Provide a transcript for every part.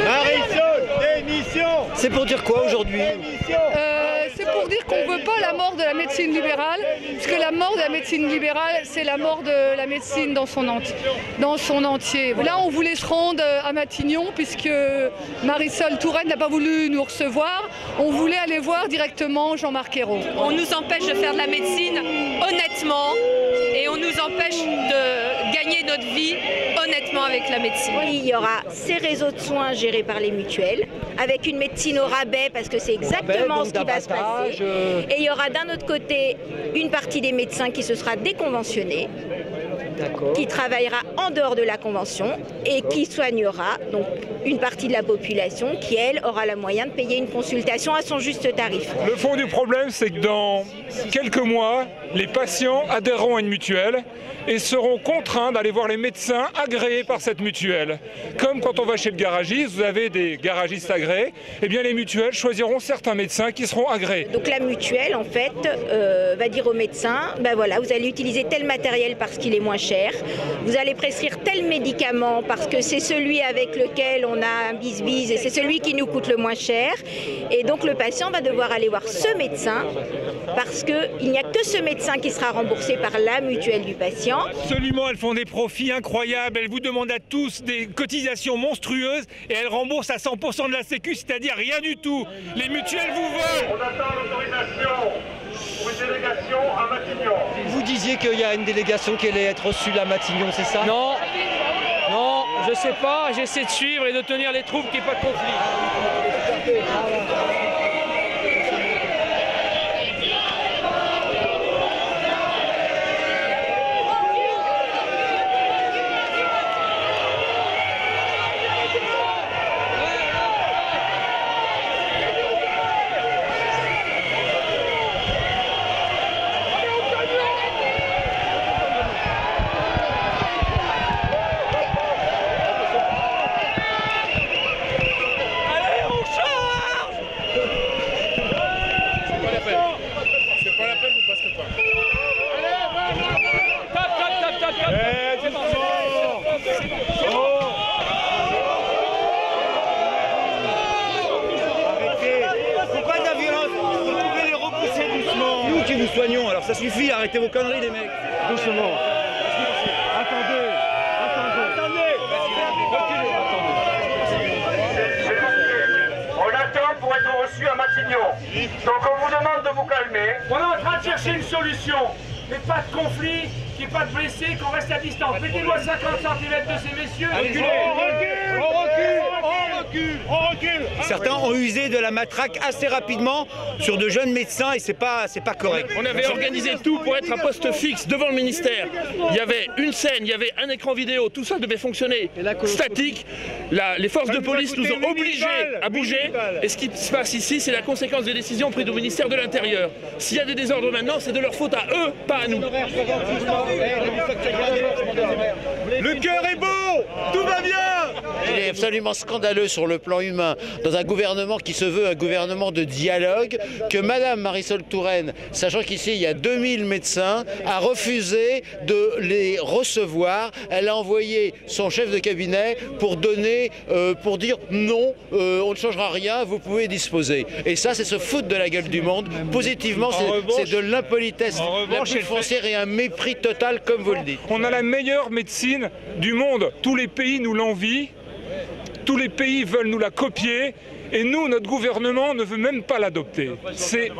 Marisol, démission! C'est pour dire quoi aujourd'hui? C'est pour dire qu'on ne veut pas la mort de la médecine libérale, puisque la mort de la médecine libérale, c'est la mort de la médecine dans son entier. Là, on voulait se rendre à Matignon, puisque Marisol Touraine n'a pas voulu nous recevoir. On voulait aller voir directement Jean-Marc Ayrault. On nous empêche de faire de la médecine honnêtement et on nous empêche de gagner notre vie honnêtement avec la médecine. Il y aura ces réseaux de soins gérés par les mutuelles, avec une médecine au rabais, parce que c'est exactement ce qui va se passer. Et il y aura d'un autre côté une partie des médecins qui se sera déconventionnée, qui travaillera en dehors de la convention et qui soignera donc une partie de la population qui, elle, aura le moyen de payer une consultation à son juste tarif. Le fond du problème, c'est que dans quelques mois, les patients adhéreront à une mutuelle et seront contraints d'aller voir les médecins agréés par cette mutuelle. Comme quand on va chez le garagiste, vous avez des garagistes agréés, et bien les mutuelles choisiront certains médecins qui seront agréés. Donc la mutuelle, en fait, va dire aux médecins, ben voilà, vous allez utiliser tel matériel parce qu'il est moins cher, vous allez prescrire tel médicament parce que c'est celui avec lequel on a un bis-bis et c'est celui qui nous coûte le moins cher. Et donc le patient va devoir aller voir ce médecin parce qu'il n'y a que ce médecin qui sera remboursé par la mutuelle du patient. Absolument, elles font des profits incroyables, elles vous demandent à tous des cotisations monstrueuses et elles remboursent à 100% de la sécu, c'est-à-dire rien du tout. Les mutuelles vous volent. On attend l'autorisation pour une délégation à Matignon. Vous disiez qu'il y a une délégation qui allait être reçue à Matignon, c'est ça? Non, non, je sais pas, j'essaie de suivre et de tenir les troupes, qu'il n'y ait pas de conflit. Qui nous soignons, alors ça suffit, arrêtez vos conneries les mecs. Doucement. Attendez. On attend pour être reçu à Matignon. Donc on vous demande de vous calmer. On est en train de chercher une solution, mais pas de conflit, qu'il n'y ait pas de blessés, qu'on reste à distance. Mettez-moi 50 cm de ces messieurs. On recule. Certains ont usé de la matraque assez rapidement sur de jeunes médecins et c'est pas correct. On avait organisé tout pour être à poste fixe devant le ministère. Il y avait une scène, il y avait un écran vidéo, tout ça devait fonctionner statique. Les forces de police nous ont obligés à bouger. Et ce qui se passe ici, c'est la conséquence des décisions prises au ministère de l'Intérieur. S'il y a des désordres maintenant, c'est de leur faute à eux, pas à nous. Le cœur est beau, tout va bien. Il est absolument scandaleux sur le plan humain, dans un gouvernement qui se veut un gouvernement de dialogue, que Madame Marisol Touraine, sachant qu'ici il y a 2000 médecins, a refusé de les recevoir. Elle a envoyé son chef de cabinet pour dire non, on ne changera rien, vous pouvez disposer. Et ça, c'est se foutre de la gueule du monde. Positivement, c'est de l'impolitesse la plus foncière et un mépris total, comme vous le dites. On a la meilleure médecine du monde. Tous les pays nous l'envient. Tous les pays veulent nous la copier et nous, notre gouvernement ne veut même pas l'adopter. C'est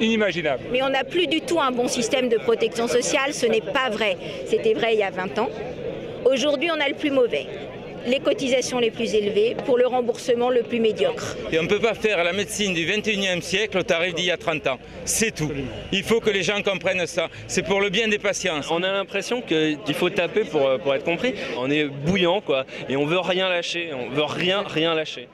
inimaginable. Mais on n'a plus du tout un bon système de protection sociale, ce n'est pas vrai. C'était vrai il y a 20 ans. Aujourd'hui, on a le plus mauvais. Les cotisations les plus élevées pour le remboursement le plus médiocre. Et on ne peut pas faire la médecine du 21e siècle au tarif d'il y a 30 ans. C'est tout. Il faut que les gens comprennent ça. C'est pour le bien des patients. On a l'impression qu'il faut taper pour être compris. On est bouillant, quoi, et on veut rien lâcher. On veut rien lâcher.